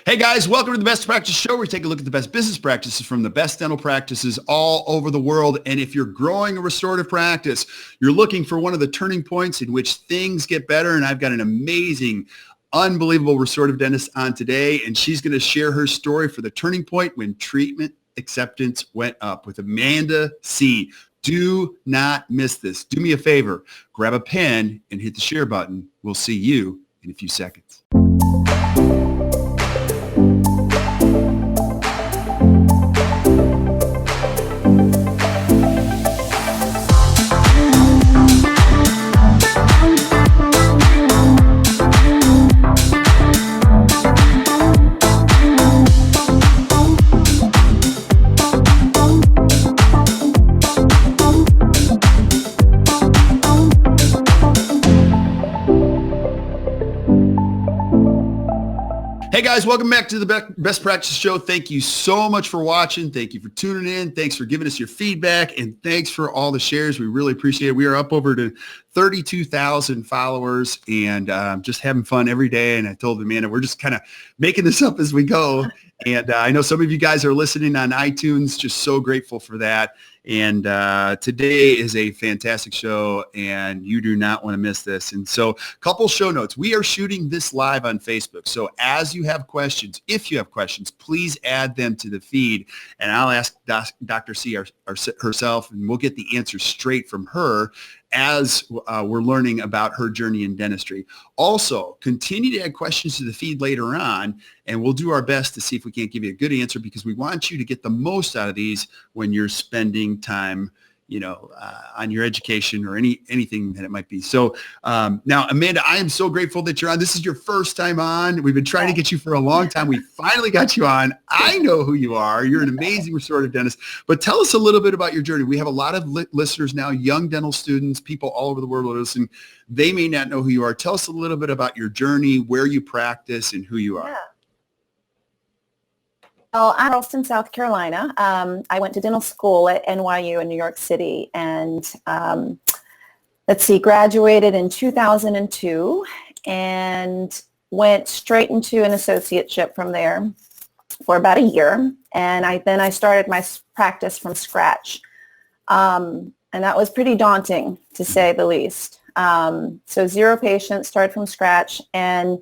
Hey guys, welcome to the Best Practice Show where we take a look at the best business practices from the best dental practices all over the world. And if you're growing a restorative practice, you're looking for one of the turning points in which things get better. And I've got an amazing, unbelievable restorative dentist on today, and she's going to share her story for the turning point when treatment acceptance went up with Amanda Seay. Do not miss this. Do me a favor, grab a pen and hit the share button. We'll see you in a few seconds. Hey guys, welcome back to the Best Practice Show. Thank you so much for watching. Thank you for tuning in. Thanks for giving us your feedback, and thanks for all the shares. We really appreciate it. We are up over to 32,000 followers and just having fun every day. And I told Amanda, we're just kind of making this up as we go. And I know some of you guys are listening on iTunes. Just so grateful for that. And today is a fantastic show, and you do not want to miss this. And so, couple show notes. We are shooting this live on Facebook. So as you have questions, if you have questions, please add them to the feed, and I'll ask Dr. Seay herself, and we'll get the answers straight from her as we're learning about her journey in dentistry. Also, continue to add questions to the feed later on, and we'll do our best to see if we can't give you a good answer, because we want you to get the most out of these when you're spending time, on your education or anything that it might be. So now, Amanda, I am so grateful that you're on. This is your first time on. We've been trying to get you for a long time. We finally got you on. I know who you are. You're an amazing restorative dentist. But tell us a little bit about your journey. We have a lot of listeners now, young dental students, people all over the world listening. They may not know who you are. Tell us a little bit about your journey, where you practice, and who you are. Yeah. Well, I'm in Charleston, South Carolina. I went to dental school at NYU in New York City, and graduated in 2002 and went straight into an associateship from there for about a year. And then I started my practice from scratch. And that was pretty daunting, to say the least. So 0 patients, started from scratch. And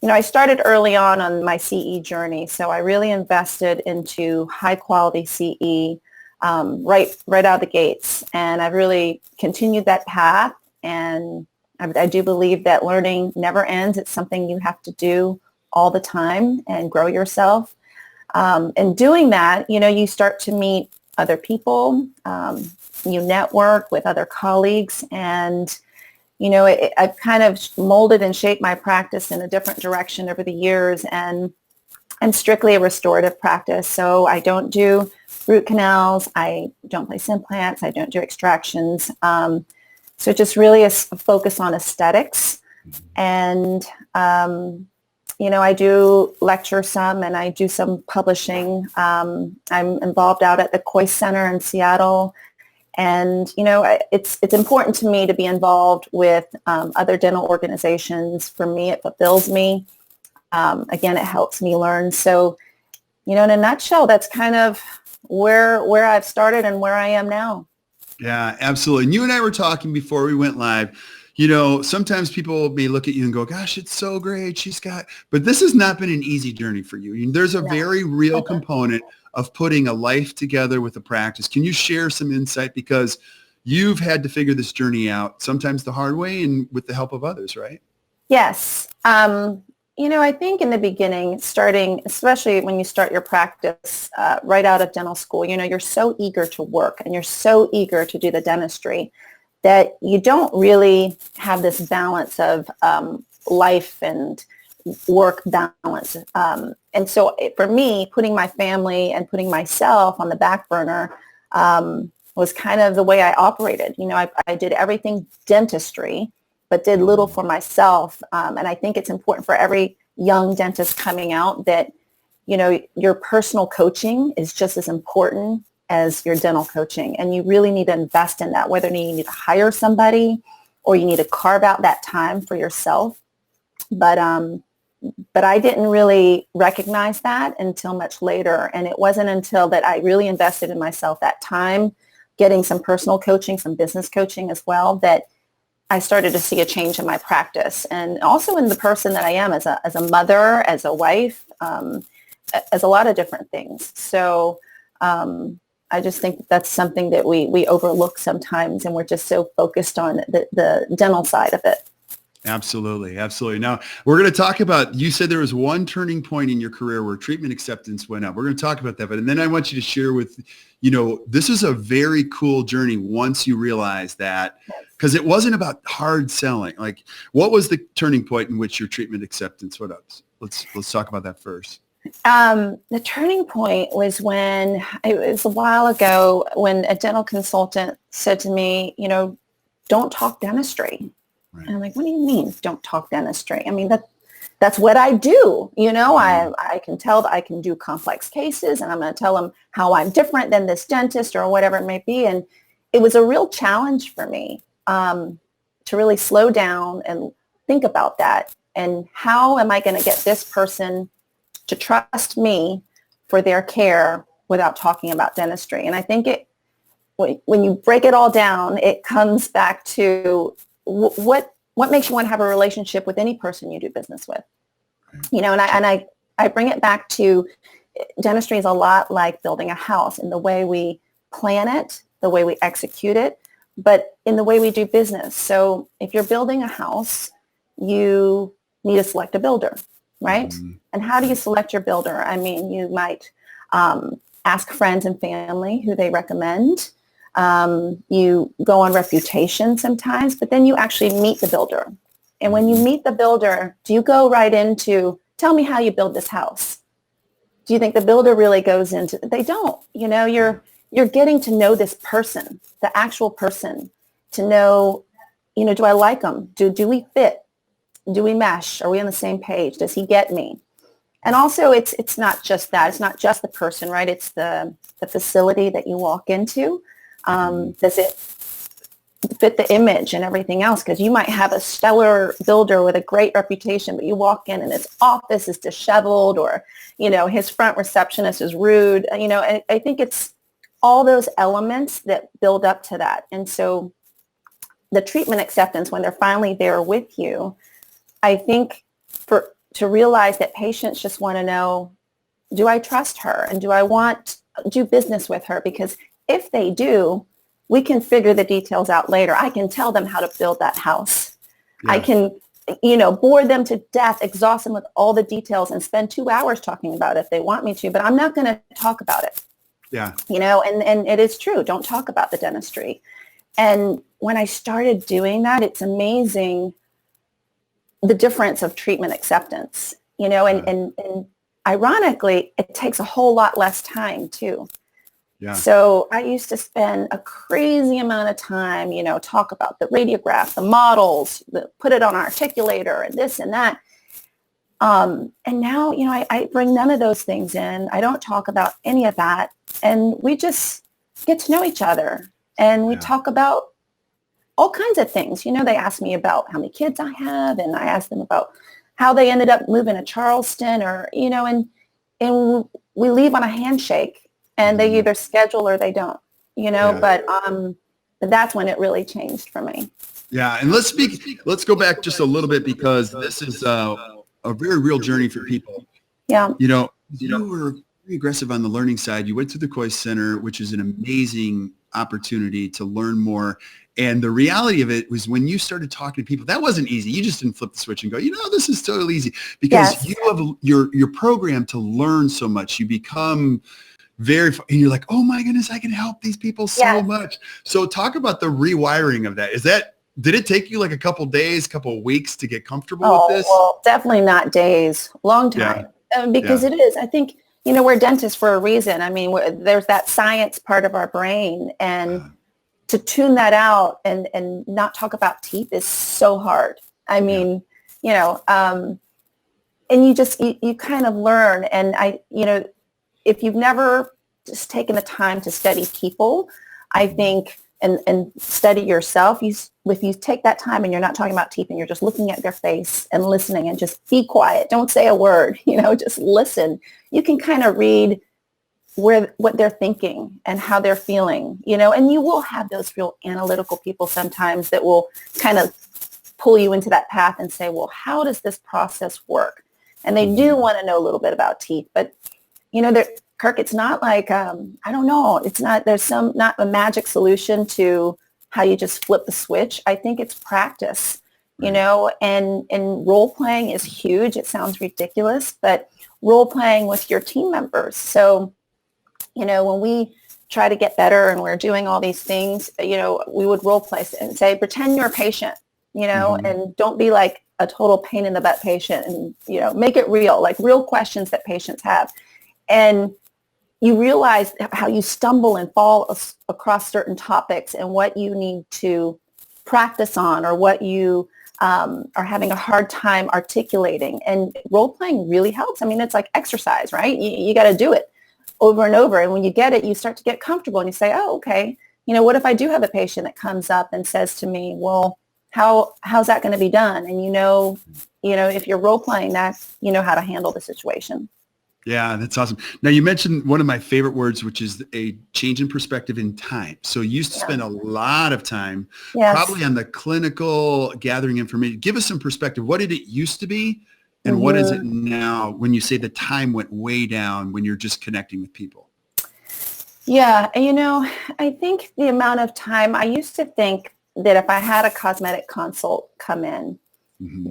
I started early on my CE journey, so I really invested into high-quality CE right out of the gates, and I've really continued that path, and I do believe that learning never ends. It's something you have to do all the time and grow yourself. And doing that, you start to meet other people, you network with other colleagues, and I've kind of molded and shaped my practice in a different direction over the years, and I'm strictly a restorative practice. So I don't do root canals. I don't place implants. I don't do extractions. So just really a focus on aesthetics. And, I do lecture some, and I do some publishing. I'm involved out at the Coy Center in Seattle. And, it's important to me to be involved with other dental organizations. For me, it fulfills me. Again, it helps me learn. So, in a nutshell, that's kind of where I've started and where I am now. Yeah, absolutely. And you and I were talking before we went live. Sometimes people may look at you and go, gosh, it's so great. But this has not been an easy journey for you. There's a very real component of putting a life together with a practice. Can you share some insight? Because you've had to figure this journey out, sometimes the hard way and with the help of others, right? Yes. I think in the beginning, especially when you start your practice right out of dental school, you're so eager to work and you're so eager to do the dentistry that you don't really have this balance of life and work balance. And so for me, putting my family and putting myself on the back burner was kind of the way I operated. I did everything dentistry, but did little for myself. And I think it's important for every young dentist coming out that, your personal coaching is just as important as your dental coaching. And you really need to invest in that, whether you need to hire somebody or you need to carve out that time for yourself. But But I didn't really recognize that until much later. And it wasn't until that I really invested in myself that time, getting some personal coaching, some business coaching as well, that I started to see a change in my practice and also in the person that I am as a mother, as a wife, as a lot of different things. So I just think that's something that we overlook sometimes, and we're just so focused on the dental side of it. Absolutely. Absolutely. Now we're going to talk about, you said there was one turning point in your career where treatment acceptance went up. We're going to talk about that, but and then I want you to share with, this is a very cool journey once you realize that, because it wasn't about hard selling. Like, what was the turning point in which your treatment acceptance went up? Let's talk about that first. The turning point was when, it was a while ago, when a dental consultant said to me, don't talk dentistry. Right. And I'm like, what do you mean, don't talk dentistry? I mean, that's what I do. I can tell that I can do complex cases, and I'm going to tell them how I'm different than this dentist or whatever it may be. And it was a real challenge for me to really slow down and think about that. And how am I going to get this person to trust me for their care without talking about dentistry? And I think when you break it all down, it comes back to what makes you want to have a relationship with any person you do business with. And I bring it back to, dentistry is a lot like building a house in the way we plan it, the way we execute it, but in the way we do business. So if you're building a house, you need to select a builder, right? Mm-hmm. And how do you select your builder? I mean, you might ask friends and family who they recommend. You go on reputation sometimes, but then you actually meet the builder. And when you meet the builder, do you go right into, tell me how you build this house? Do you think the builder really goes into, they don't, you're getting to know this person, the actual person, to know, do I like them? Do we fit? Do we mesh? Are we on the same page? Does he get me? And also it's not just that, it's not just the person, right? It's the facility that you walk into. Does it fit the image and everything else? Because you might have a stellar builder with a great reputation, but you walk in and his office is disheveled, or, his front receptionist is rude. I think it's all those elements that build up to that. And so the treatment acceptance, when they're finally there with you, I think to realize that patients just want to know, do I trust her? And do I want to do business with her? Because if they do, we can figure the details out later. I can tell them how to build that house. Yeah. I can, bore them to death, exhaust them with all the details, and spend 2 hours talking about it if they want me to, but I'm not going to talk about it. Yeah. And it is true. Don't talk about the dentistry. And when I started doing that, it's amazing the difference of treatment acceptance, and ironically, it takes a whole lot less time too. Yeah. So I used to spend a crazy amount of time, talk about the radiograph, the models, put it on an articulator and this and that. And now, I bring none of those things in. I don't talk about any of that. And we just get to know each other. And we talk about all kinds of things. They ask me about how many kids I have, and I ask them about how they ended up moving to Charleston, or, and we leave on a handshake. And they either schedule or they don't, but that's when it really changed for me. Yeah. And let's go back just a little bit, because this is a very real journey for people. Yeah. You were very aggressive on the learning side. You went through the Coy Center, which is an amazing opportunity to learn more. And the reality of it was, when you started talking to people, that wasn't easy. You just didn't flip the switch and go, this is totally easy, because you have your program to learn so much. You become and you're like, oh my goodness, I can help these people so much. So talk about the rewiring of that. Did it take you like a couple days, couple weeks to get comfortable with this? Well, definitely not days, long time. Because it is, I think, we're dentists for a reason. I mean, there's that science part of our brain, and to tune that out and not talk about teeth is so hard. I mean, and you kind of learn. And if you've never just taken the time to study people, I think and study yourself, if you take that time and you're not talking about teeth and you're just looking at their face and listening and just be quiet, don't say a word, just listen. You can kind of read what they're thinking and how they're feeling, and you will have those real analytical people sometimes that will kind of pull you into that path and say, well, how does this process work? And they do want to know a little bit about teeth, but Kirk, it's not like, I don't know, there's not a magic solution to how you just flip the switch. I think it's practice, and role playing is huge. It sounds ridiculous, but role playing with your team members. So, when we try to get better and we're doing all these things, we would role play and say, pretend you're a patient, and don't be like a total pain in the butt patient, and, make it real, like real questions that patients have. And you realize how you stumble and fall across certain topics and what you need to practice on, or what you are having a hard time articulating. And role playing really helps. I mean, it's like exercise, right? You got to do it over and over. And when you get it, you start to get comfortable and you say, oh, okay, what if I do have a patient that comes up and says to me, well, how's that going to be done? And if you're role playing that, you know how to handle the situation. Yeah, that's awesome. Now, you mentioned one of my favorite words, which is a change in perspective in time. So you used to spend a lot of time probably on the clinical gathering information. Give us some perspective. What did it used to be, and what is it now when you say the time went way down when you're just connecting with people? Yeah, I think the amount of time, I used to think that if I had a cosmetic consult come in,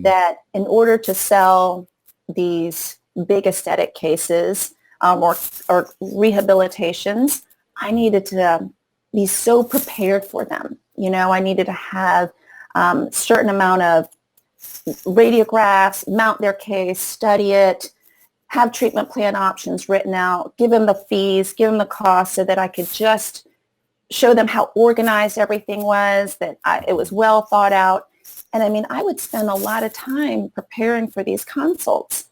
that in order to sell these big aesthetic cases or rehabilitations, I needed to be so prepared for them. I needed to have a certain amount of radiographs, mount their case, study it, have treatment plan options written out, give them the fees, give them the cost, so that I could just show them how organized everything was, that it was well thought out. And I mean, I would spend a lot of time preparing for these consults.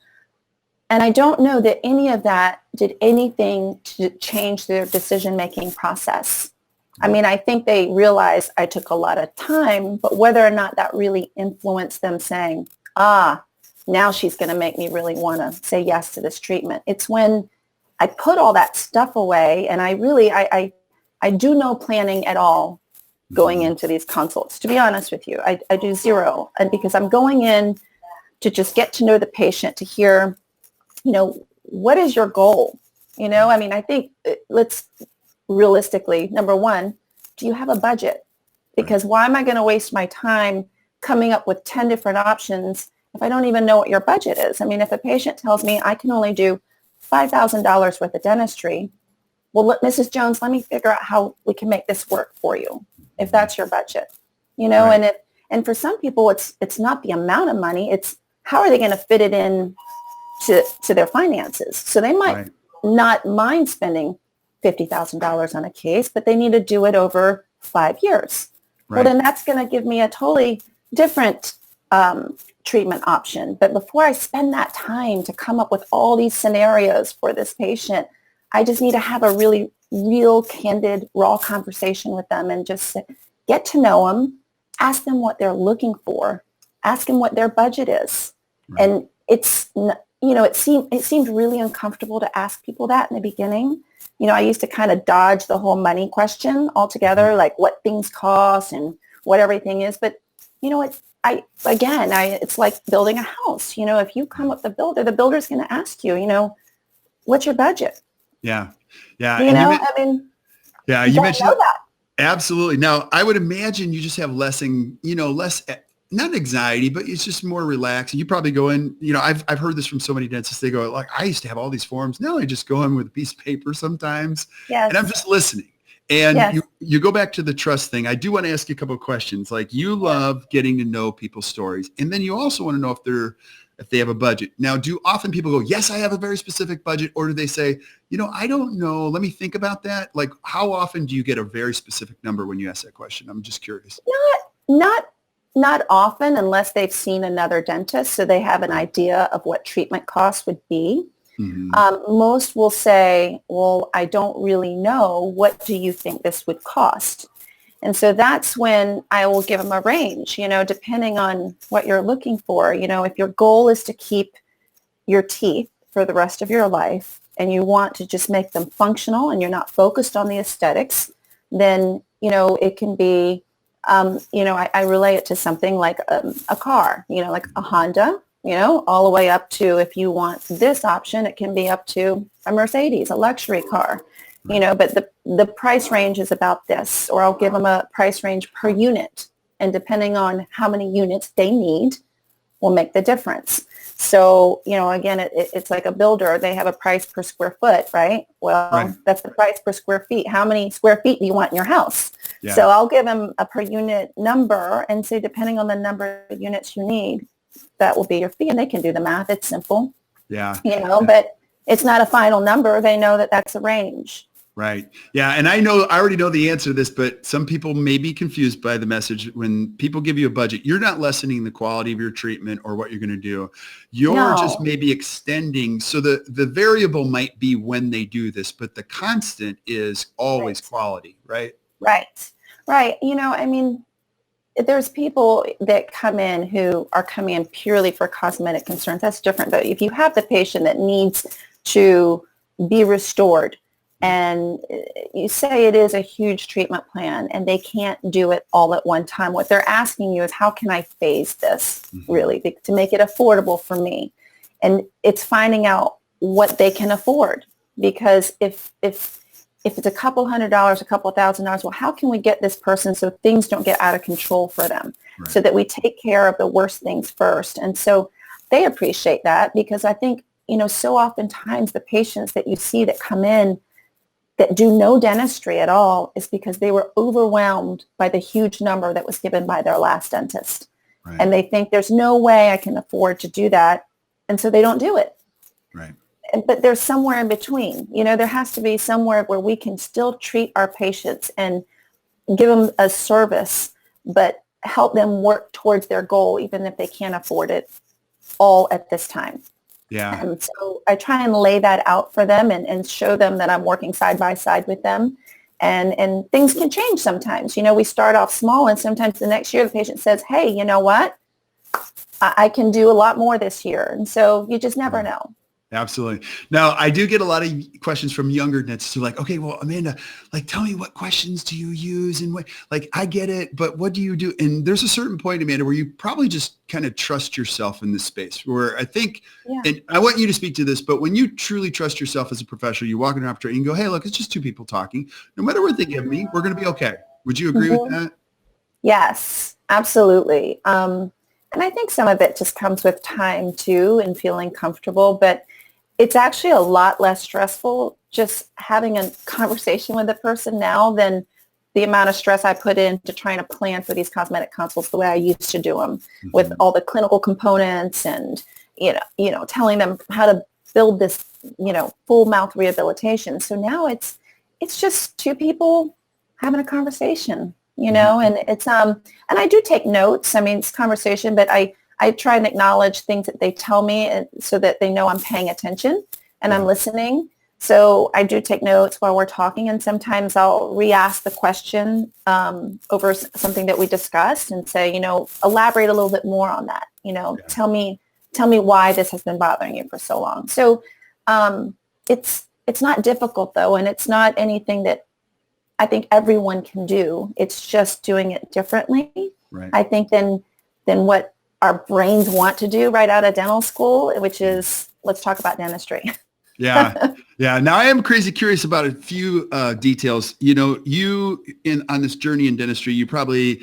And I don't know that any of that did anything to change their decision-making process. I mean, I think they realized I took a lot of time, but whether or not that really influenced them saying, now she's going to make me really want to say yes to this treatment. It's when I put all that stuff away, and I do no planning at all going into these consults. To be honest with you, I do zero. And because I'm going in to just get to know the patient, to hear, what is your goal? I mean, I think let's realistically, number one, do you have a budget? Because why am I going to waste my time coming up with 10 different options if I don't even know what your budget is? I mean, if a patient tells me I can only do $5,000 worth of dentistry, well, Mrs. Jones, let me figure out how we can make this work for you, if that's your budget. And for some people, it's not the amount of money, it's how are they going to fit it in to their finances. So they might not mind spending $50,000 on a case, but they need to do it over 5 years. Well, then that's going to give me a totally different treatment option. But before I spend that time to come up with all these scenarios for this patient, I just need to have a really real, candid, raw conversation with them and just get to know them, ask them what they're looking for, ask them what their budget is. And it seemed really uncomfortable to ask people that in the beginning. I used to kind of dodge the whole money question altogether, like what things cost and what everything is. But, it's like building a house. If you come with the builder's going to ask you, what's your budget? Yeah. Yeah. You mentioned that. Absolutely. Now, I would imagine you just have less, not anxiety, but it's just more relaxed. You probably go in, I've heard this from so many dentists. They go like, I used to have all these forms. Now I just go in with a piece of paper sometimes and I'm just listening. And you go back to the trust thing. I do want to ask you a couple of questions. Like you love getting to know people's stories. And then you also want to know if they have a budget. Now, do often people go, yes, I have a very specific budget? Or do they say, I don't know. Let me think about that. Like how often do you get a very specific number when you ask that question? I'm just curious. Not often, unless they've seen another dentist, so they have an idea of what treatment costs would be. Most will say, well, I don't really know. What do you think this would cost? And so that's when I will give them a range, depending on what you're looking for. If your goal is to keep your teeth for the rest of your life and you want to just make them functional and you're not focused on the aesthetics, then, it can be, I relate it to something like a car, like a Honda, all the way up to, if you want this option, it can be up to a Mercedes, a luxury car. But the price range is about this, or I'll give them a price range per unit. And depending on how many units they need will make the difference. So, again, it's like a builder. They have a price per square foot, right? Well, Right. That's the price per square feet. How many square feet do you want in your house? Yeah. So I'll give them a per unit number and say, depending on the number of units you need, that will be your fee. And they can do the math. It's simple. Yeah. But it's not a final number. They know that that's a range. Right. Yeah. And I already know the answer to this, but some people may be confused by the message. When people give you a budget, you're not lessening the quality of your treatment or what you're going to do. You're just maybe extending. So the variable might be when they do this, but the constant is always quality, right? Right. Right. There's people that come in who are coming in purely for cosmetic concerns. That's different. But if you have the patient that needs to be restored, and you say it is a huge treatment plan and they can't do it all at one time, what they're asking you is, how can I phase this really to make it affordable for me? And it's finding out what they can afford, because if it's a couple $100, a couple $1,000, well, how can we get this person so things don't get out of control for them, so that we take care of the worst things first? And so they appreciate that, because I think, so oftentimes the patients that you see that come in that do no dentistry at all is because they were overwhelmed by the huge number that was given by their last dentist. Right. And they think there's no way I can afford to do that. And so they don't do it. Right. But there's somewhere in between. There has to be somewhere where we can still treat our patients and give them a service, but help them work towards their goal, even if they can't afford it all at this time. Yeah. And so I try and lay that out for them and show them that I'm working side by side with them. And things can change sometimes. We start off small, and sometimes the next year the patient says, hey, you know what? I can do a lot more this year. And so you just never know. Absolutely. Now, I do get a lot of questions from younger dentists who are like, okay, well, Amanda, tell me, what questions do you use? And what, I get it, but what do you do? And there's a certain point, Amanda, where you probably just kind of trust yourself in this space, where I think, and I want you to speak to this, but when you truly trust yourself as a professional, you walk in an opportunity and go, hey, look, it's just two people talking. No matter what they give me, we're going to be okay. Would you agree with that? Yes, absolutely. And I think some of it just comes with time too, and feeling comfortable, but it's actually a lot less stressful just having a conversation with a person now than the amount of stress I put into trying to plan for these cosmetic consults the way I used to do them, with all the clinical components and, telling them how to build this, full mouth rehabilitation. So now it's just two people having a conversation, and it's, and I do take notes. I mean, it's conversation, but I try and acknowledge things that they tell me, so that they know I'm paying attention and I'm listening. So I do take notes while we're talking, and sometimes I'll re-ask the question over something that we discussed and say, elaborate a little bit more on that. Tell me why this has been bothering you for so long. So it's not difficult though, and it's not anything that I think everyone can do. It's just doing it differently, I think, than what our brains want to do right out of dental school, which is, let's talk about dentistry. Yeah. Now I am crazy curious about a few details. On this journey in dentistry, you probably,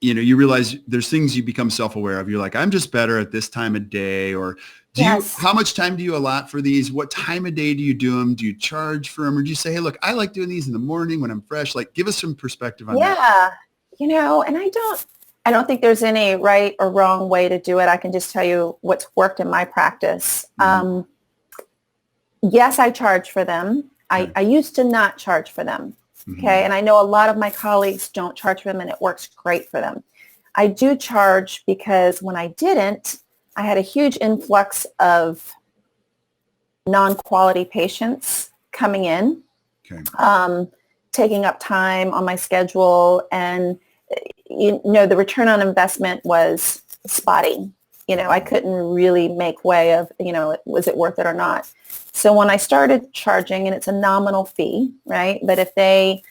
you realize there's things you become self-aware of. You're like, I'm just better at this time of day, or how much time do you allot for these? What time of day do you do them? Do you charge for them? Or do you say, hey, look, I like doing these in the morning when I'm fresh? Give us some perspective on that. Yeah. And I don't think there's any right or wrong way to do it. I can just tell you what's worked in my practice. Yes, I charge for them. I used to not charge for them. Okay. And I know a lot of my colleagues don't charge for them, and it works great for them. I do charge because when I didn't, I had a huge influx of non-quality patients coming in. Okay. taking up time on my schedule, and the return on investment was spotty. I couldn't really make way of, was it worth it or not? So when I started charging, and it's a nominal fee, right? But if they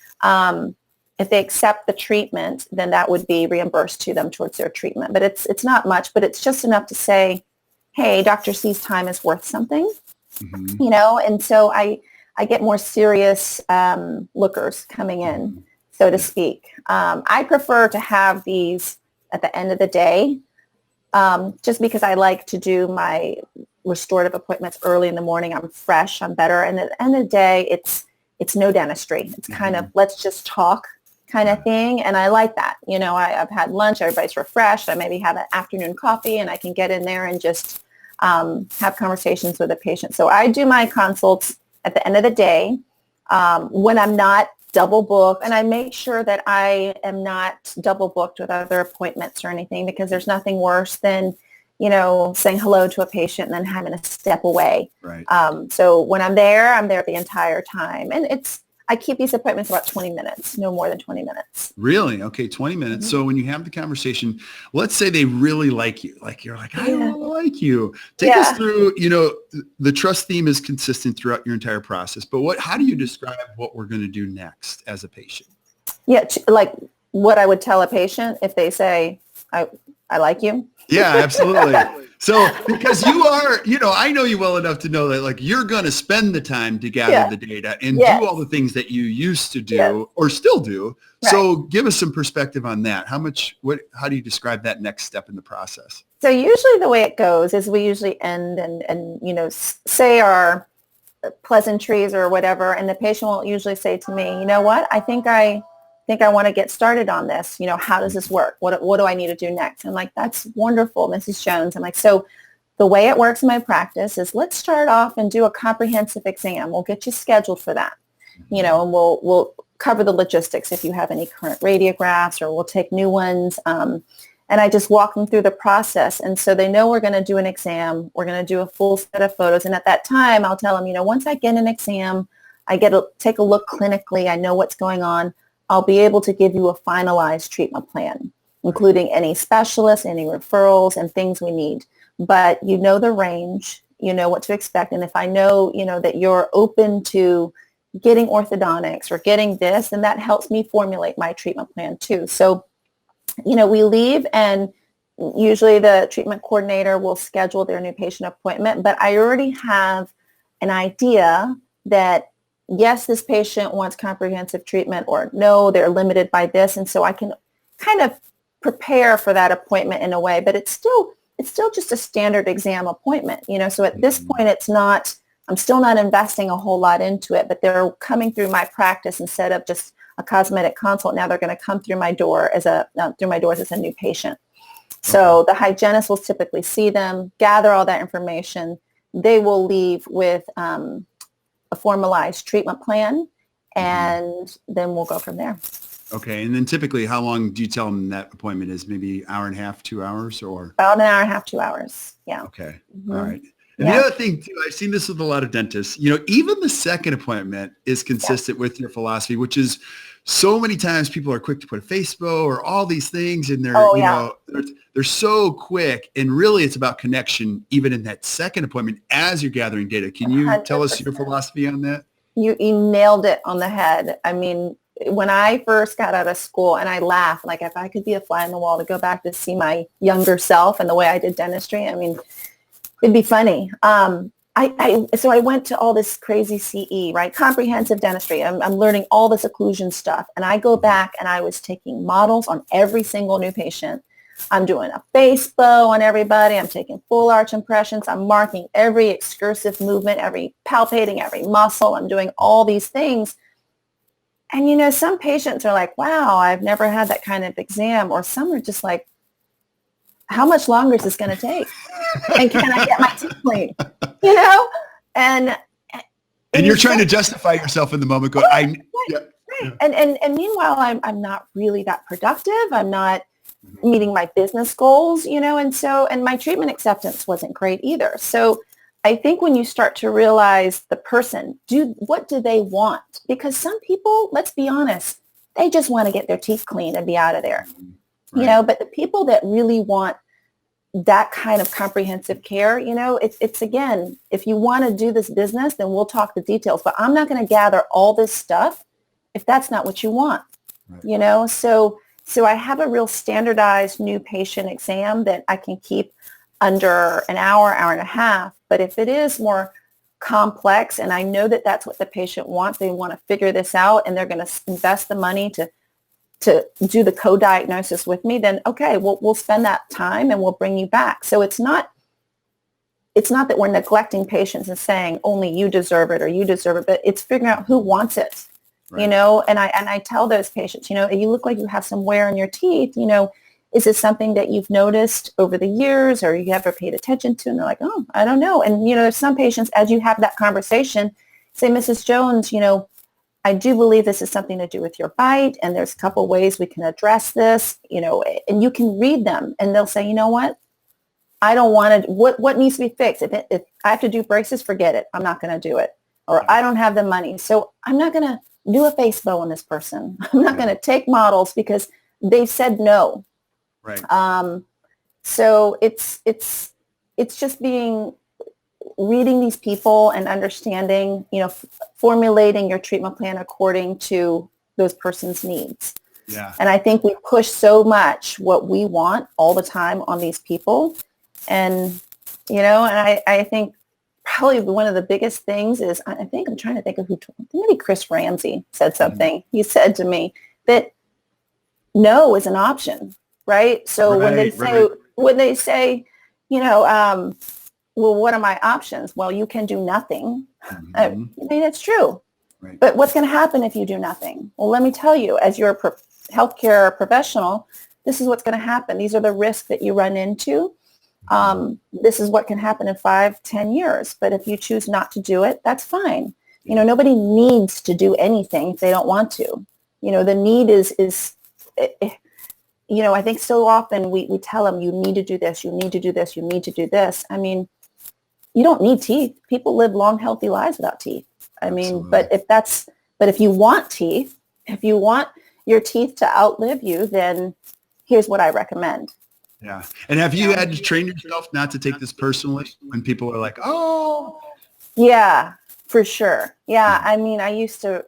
accept the treatment, then that would be reimbursed to them towards their treatment. But it's not much, but it's just enough to say, hey, Dr. C's time is worth something, and so I get more serious lookers coming in, so to speak. I prefer to have these at the end of the day, just because I like to do my restorative appointments early in the morning. I'm fresh, I'm better. And at the end of the day, it's no dentistry. It's kind of let's just talk kind of thing. And I like that. I've had lunch, everybody's refreshed. I maybe have an afternoon coffee, and I can get in there and just have conversations with the patient. So I do my consults at the end of the day when I'm not double booked, and I make sure that I am not double booked with other appointments or anything, because there's nothing worse than, saying hello to a patient and then having to step away. Right. So when I'm there the entire time. And I keep these appointments about 20 minutes, no more than 20 minutes. Really? Okay, 20 minutes. So when you have the conversation, let's say they really like you. Like you're like, I really like you. Take us through, the trust theme is consistent throughout your entire process. But how do you describe what we're going to do next as a patient? Yeah, like what I would tell a patient if they say, I like you. Yeah, absolutely. So because you are, I know you well enough to know that like you're going to spend the time to gather the data and do all the things that you used to do or still do. Right. So give us some perspective on that. How do you describe that next step in the process? So usually the way it goes is we usually end and say our pleasantries or whatever. And the patient will usually say to me, you know what, I think I want to get started on this. How does this work? What do I need to do next? I'm like, that's wonderful, Mrs. Jones. I'm like, so the way it works in my practice is let's start off and do a comprehensive exam. We'll get you scheduled for that, and we'll cover the logistics if you have any current radiographs, or we'll take new ones. And I just walk them through the process. And so they know we're going to do an exam. We're going to do a full set of photos. And at that time, I'll tell them, once I get an exam, I get to take a look clinically. I know what's going on. I'll be able to give you a finalized treatment plan, including any specialists, any referrals, and things we need. But the range, what to expect. And if I know, that you're open to getting orthodontics or getting this, then that helps me formulate my treatment plan too. So, we leave, and usually the treatment coordinator will schedule their new patient appointment. But I already have an idea that yes, this patient wants comprehensive treatment, or no, they're limited by this. And so I can kind of prepare for that appointment in a way, but it's still just a standard exam appointment, So at this point, I'm still not investing a whole lot into it, but they're coming through my practice instead of just a cosmetic consult. Now they're going to come through my doors as a new patient. So the hygienist will typically see them, gather all that information. They will leave with a formalized treatment plan, and then we'll go from there. Okay. And then typically how long do you tell them that appointment is? Maybe hour and a half, 2 hours, or? About an hour and a half, 2 hours. Yeah. Okay. Mm-hmm. All right. And the other thing too, I've seen this with a lot of dentists, even the second appointment is consistent with your philosophy, which is so many times people are quick to put a Facebook or all these things, and they're so quick, and really it's about connection even in that second appointment as you're gathering data. Can you 100%. Tell us your philosophy on that? You nailed it on the head. I mean, when I first got out of school, and I laugh, like if I could be a fly on the wall to go back to see my younger self and the way I did dentistry, I mean, it'd be funny. So I went to all this crazy CE, right? Comprehensive dentistry. I'm learning all this occlusion stuff. And I go back, and I was taking models on every single new patient. I'm doing a face bow on everybody. I'm taking full arch impressions. I'm marking every excursive movement, every palpating, every muscle. I'm doing all these things. And, some patients are like, wow, I've never had that kind of exam. Or some are just like, how much longer is this going to take? And can I get my teeth clean? And you're trying to justify yourself in the moment. Right. And meanwhile, I'm not really that productive. I'm not meeting my business goals, and my treatment acceptance wasn't great either. So I think when you start to realize the person, what do they want? Because some people, let's be honest, they just want to get their teeth cleaned and be out of there. Right. But the people that really want that kind of comprehensive care, it's again, if you want to do this business, then we'll talk the details, but I'm not going to gather all this stuff if that's not what you want. Right. So I have a real standardized new patient exam that I can keep under an hour and a half. But if it is more complex and I know that that's what the patient wants, they want to figure this out and they're going to invest the money to do the co-diagnosis with me, then okay, we'll spend that time and we'll bring you back. So it's not that we're neglecting patients and saying only you deserve it or you deserve it, but it's figuring out who wants it. Right. And I tell those patients, you look like you have some wear in your teeth, is this something that you've noticed over the years or you ever paid attention to? And they're like, oh, I don't know. And, there's some patients, as you have that conversation, say, Mrs. Jones, I do believe this is something to do with your bite. And there's a couple ways we can address this, and you can read them and they'll say, you know what? I don't want to, what needs to be fixed? If I have to do braces, forget it. I'm not going to do it. Or I don't have the money. So I'm not going to do a face bow on this person. I'm not going to take models because they've said no. Right. So it's just reading these people and understanding, formulating your treatment plan according to those person's needs. Yeah. And I think we push so much what we want all the time on these people. And, and I think probably one of the biggest things is, I'm trying to think of maybe Chris Ramsey said something. Mm-hmm. He said to me that no is an option. Right. So when they say, well, what are my options? Well, you can do nothing. Mm-hmm. I mean, it's true. Right. But what's going to happen if you do nothing? Well, let me tell you, as you're a healthcare professional, this is what's going to happen. These are the risks that you run into. This is what can happen in 5-10 years. But if you choose not to do it, that's fine. Nobody needs to do anything if they don't want to. The need is I think so often we tell them, you need to do this, you need to do this, you need to do this. I mean, you don't need teeth. People live long, healthy lives without teeth. I mean, but if you want teeth, if you want your teeth to outlive you, then here's what I recommend. Yeah. And have you had to train yourself not to take this personally when people are like, oh. Yeah, for sure. Yeah. I mean, I used to,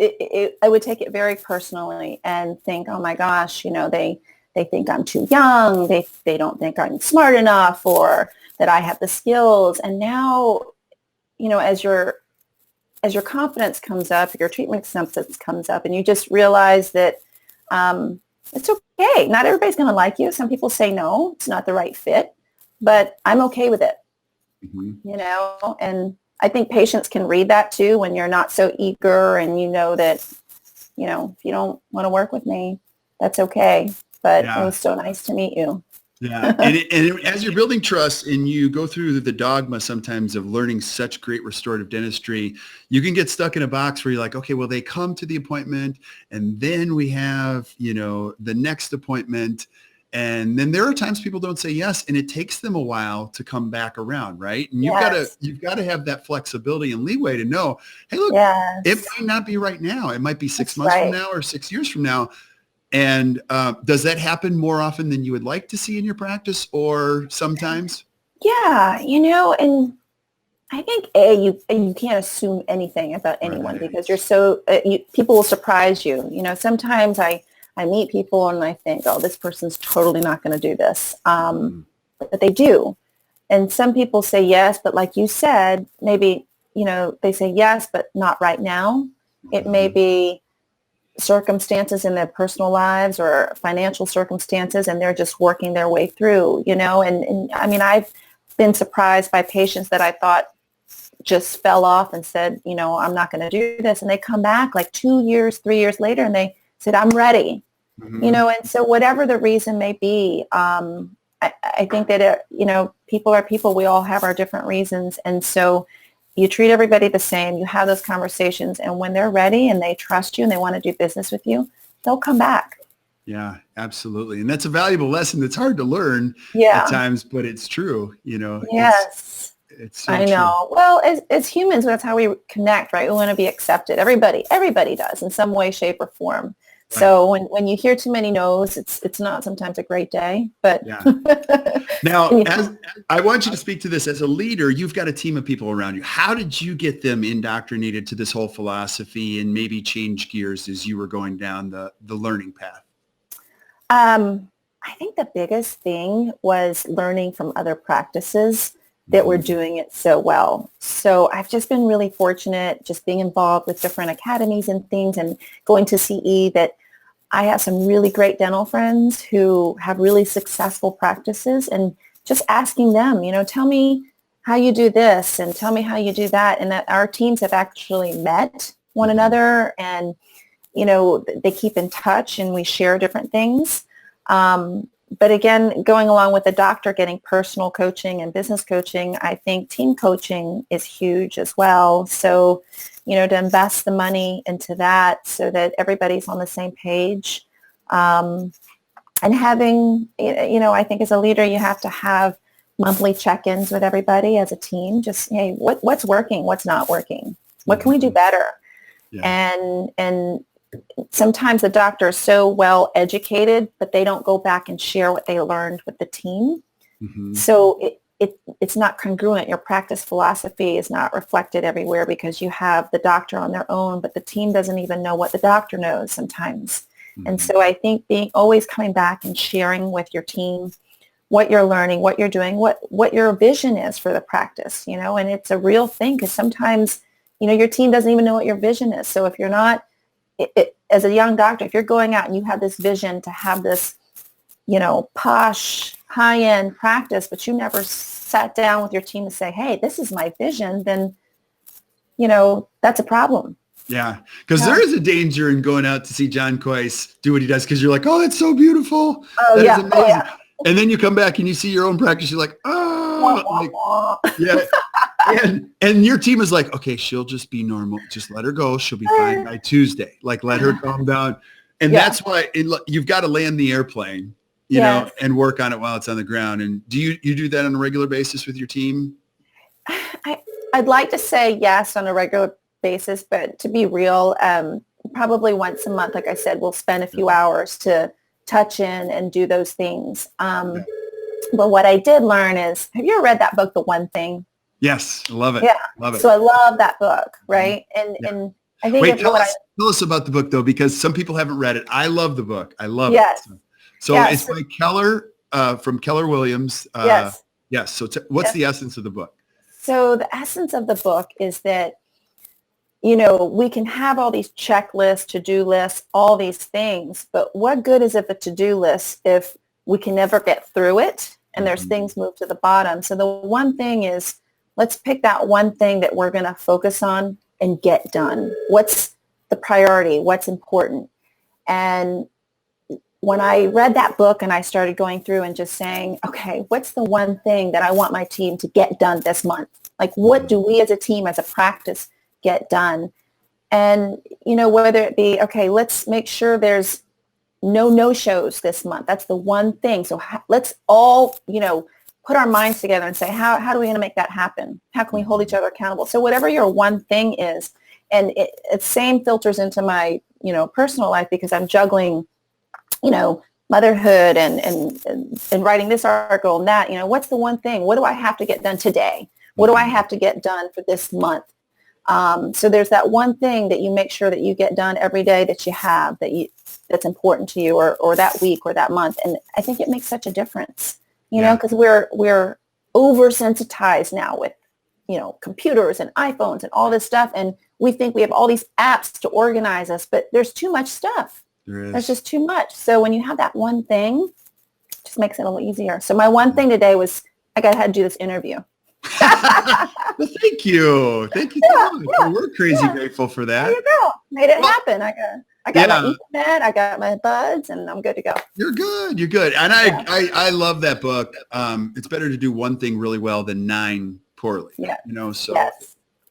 I would take it very personally and think, oh my gosh, they think I'm too young. They don't think I'm smart enough or that I have the skills. And now, as your confidence comes up, your treatment acceptance comes up, and you just realize that it's okay. Not everybody's going to like you. Some people say no, it's not the right fit, but I'm okay with it. Mm-hmm. And I think patients can read that too when you're not so eager and that, if you don't want to work with me, that's okay. But It was so nice to meet you. Yeah. And as you're building trust and you go through the dogma sometimes of learning such great restorative dentistry, you can get stuck in a box where you're like, okay, well, they come to the appointment and then we have, the next appointment. And then there are times people don't say yes, and it takes them a while to come back around, right? And you've got to have that flexibility and leeway to know, hey, look, it might not be right now. It might be 6 months from now or 6 years from now. And does that happen more often than you would like to see in your practice, or sometimes? Yeah, and I think you can't assume anything about anyone because you're so people will surprise you. Sometimes I meet people and I think, oh, this person's totally not going to do this. But they do. And some people say yes, but like you said, maybe, they say yes, but not right now. It may be circumstances in their personal lives or financial circumstances, and they're just working their way through, and I mean, I've been surprised by patients that I thought just fell off and said, I'm not going to do this. And they come back like 2 years, 3 years later, and they said, I'm ready. Mm-hmm. And so whatever the reason may be, I think that, people are people. We all have our different reasons. And so you treat everybody the same. You have those conversations. And when they're ready and they trust you and they want to do business with you, they'll come back. Yeah, absolutely. And that's a valuable lesson that's hard to learn at times, but it's true. Yes. It's so I true. know. Well, as humans, that's how we connect, right? We want to be accepted. Everybody does in some way, shape, or form. Right. So when you hear too many no's, it's not sometimes a great day. But Yeah. Now, and as I want you to speak to this as a leader, you've got a team of people around you. How did you get them indoctrinated to this whole philosophy and maybe change gears as you were going down the learning path? I think the biggest thing was learning from other practices that were doing it so well. So I've just been really fortunate just being involved with different academies and things and going to CE that I have some really great dental friends who have really successful practices and just asking them, tell me how you do this and tell me how you do that. And that our teams have actually met one another and, they keep in touch and we share different things. But again, going along with the doctor, getting personal coaching and business coaching, I think team coaching is huge as well. So, to invest the money into that so that everybody's on the same page. And having, I think as a leader, you have to have monthly check-ins with everybody as a team. Just, hey, what's working? What's not working? What can we do better? Yeah. And sometimes the doctor is so well educated, but they don't go back and share what they learned with the team. So it's not congruent. Your practice philosophy is not reflected everywhere because you have the doctor on their own, but the team doesn't even know what the doctor knows sometimes. And so I think being always coming back and sharing with your team what you're learning, what you're doing, what your vision is for the practice, and it's a real thing because sometimes, your team doesn't even know what your vision is. So if you're not, as a young doctor, if you're going out and you have this vision to have this, posh, high-end practice, but you never sat down with your team to say, hey, this is my vision, then, that's a problem. Yeah, because there is a danger in going out to see John Coyce do what he does because you're like, oh, that's so beautiful. Oh, that yeah. is amazing. Oh, yeah. And then you come back and you see your own practice. You're like, oh, yeah. And your team is like, okay, she'll just be normal. Just let her go. She'll be fine by Tuesday. Like, let her calm down. And that's why you've got to land the airplane, know, and work on it while it's on the ground. And do you do that on a regular basis with your team? I'd like to say yes on a regular basis, but to be real, probably once a month, like I said, we'll spend a few hours to touch in and do those things. But what I did learn is, have you ever read that book, The One Thing? Yes, I love it. Yeah. Love it. So I love that book, right? And I think tell us about the book though, because some people haven't read it. I love the book. I love it. So it's by Keller, from Keller Williams. Yes. Yes. So what's the essence of the book? So the essence of the book is that, we can have all these checklists, to-do lists, all these things, but what good is it a to-do list if we can never get through it and there's things moved to the bottom? So the one thing is, let's pick that one thing that we're going to focus on and get done. What's the priority? What's important? And when I read that book and I started going through and just saying, okay, what's the one thing that I want my team to get done this month? Like, what do we as a team, as a practice, get done? And, whether it be, okay, let's make sure there's no-shows this month. That's the one thing. So let's all, put our minds together and say, how do we going to make that happen? How can we hold each other accountable? So whatever your one thing is, and it same filters into my, personal life because I'm juggling, motherhood and writing this article and that, what's the one thing? What do I have to get done today? What do I have to get done for this month? So there's that one thing that you make sure that you get done every day that you have, that's important to you or that week or that month. And I think it makes such a difference, because we're oversensitized now with, computers and iPhones and all this stuff. And we think we have all these apps to organize us, but there's too much stuff. There's just too much. So when you have that one thing, it just makes it a little easier. So my one thing today was I got to do this interview. Well, thank you. Thank you so much. Well, we're crazy grateful for that. There you go. Made it happen. I got my Ethernet, I got my buds, and I'm good to go. You're good. You're good. And I love that book. It's better to do one thing really well than 9 poorly. Yeah. So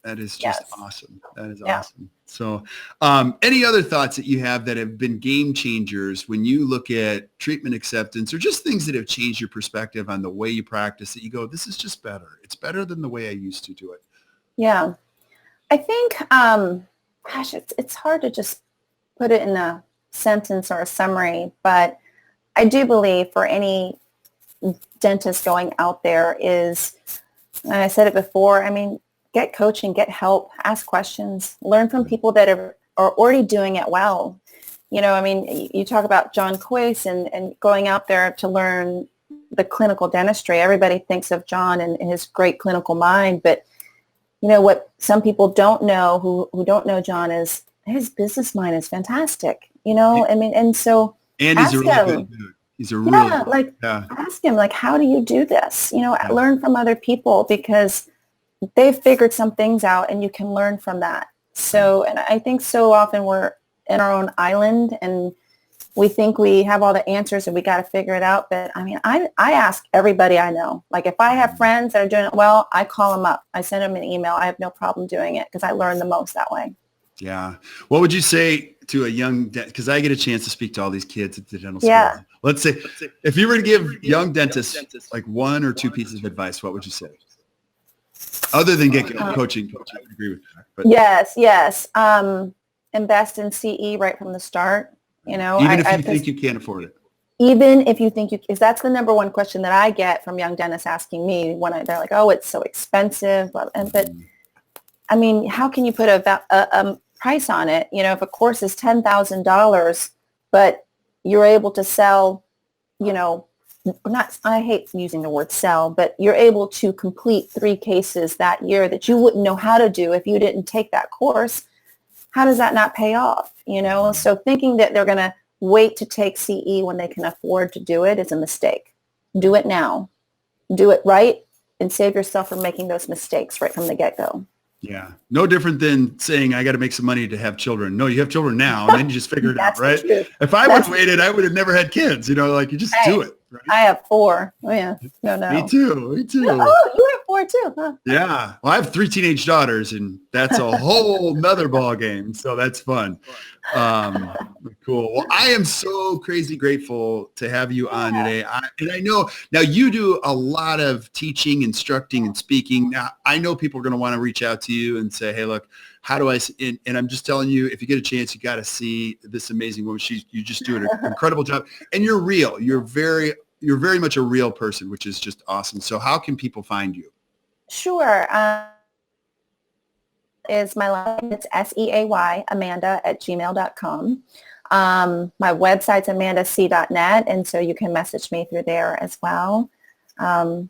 That is just Yes. awesome. That is Yeah. awesome. So any other thoughts that you have that have been game changers when you look at treatment acceptance or just things that have changed your perspective on the way you practice that you go, this is just better. It's better than the way I used to do it. Yeah. I think, gosh, it's hard to just put it in a sentence or a summary, but I do believe for any dentist going out there is, and I said it before, I mean, get coaching, get help, ask questions, learn from people that are already doing it well. You know, I mean, you talk about John Coyce and going out there to learn the clinical dentistry. Everybody thinks of John and his great clinical mind, but you know what some people don't know who don't know John is his business mind is fantastic. You know, I mean, and so And he's ask a really him, good dude. He's a really yeah, good, like yeah. ask him, like, how do you do this? You know, Yeah. learn from other people because they've figured some things out and you can learn from that. So, and I think so often we're in our own island and we think we have all the answers and we got to figure it out. But I mean, I ask everybody I know. Like if I have friends that are doing it well, I call them up. I send them an email. I have no problem doing it because I learn the most that way. Yeah. What would you say to a young, because I get a chance to speak to all these kids at the dental school. Yeah. Let's say, if you were to give young dentists like one or two pieces of advice, what would you say? Other than get coaching, I would agree with that. But Yes. Invest in CE right from the start. You know, even if you think you can't afford it. Even if you think you, because that's the number one question that I get from young dentists asking me when they're like, oh, it's so expensive. But I mean, how can you put a price on it? You know, if a course is $10,000, but you're able to sell, you know, I hate using the word sell, but you're able to complete 3 cases that year that you wouldn't know how to do if you didn't take that course. How does that not pay off? You know, so thinking that they're going to wait to take CE when they can afford to do it is a mistake. Do it now. Do it right and save yourself from making those mistakes right from the get-go. Yeah. No different than saying I got to make some money to have children. No, you have children now and then you just figure it out, right? If I would have waited, I would have never had kids. You know, like you just do it. Right? I have 4. Oh, yeah. No. Me too. Oh, you have 4 too, huh? Yeah. Well, I have 3 teenage daughters and that's a whole nother ball game. So that's fun. Cool. Well, I am so crazy grateful to have you on today. And I know now you do a lot of teaching, instructing, and speaking. Now, I know people are going to want to reach out to you and say, hey, look, how do I, and I'm just telling you, if you get a chance, you got to see this amazing woman. You just do an incredible job and you're real. You're very much a real person, which is just awesome. So how can people find you? Sure. Is my line. It's SEAY, Amanda@gmail.com. My website's amandac.net, and so you can message me through there as well.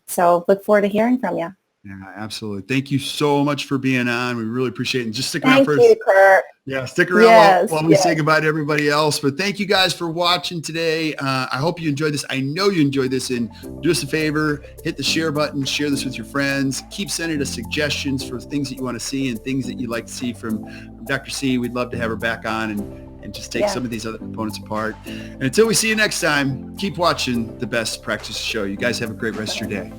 So look forward to hearing from you. Yeah, absolutely. Thank you so much for being on. We really appreciate it. And just stick around Thank for you, Kurt. Yeah, stick around while we say goodbye to everybody else. But thank you guys for watching today. I hope you enjoyed this. I know you enjoyed this. And do us a favor, hit the share button, share this with your friends. Keep sending us suggestions for things that you want to see and things that you'd like to see from Dr. Seay. We'd love to have her back on and just take some of these other components apart. And until we see you next time, keep watching the Best Practice Show. You guys have a great rest of your day.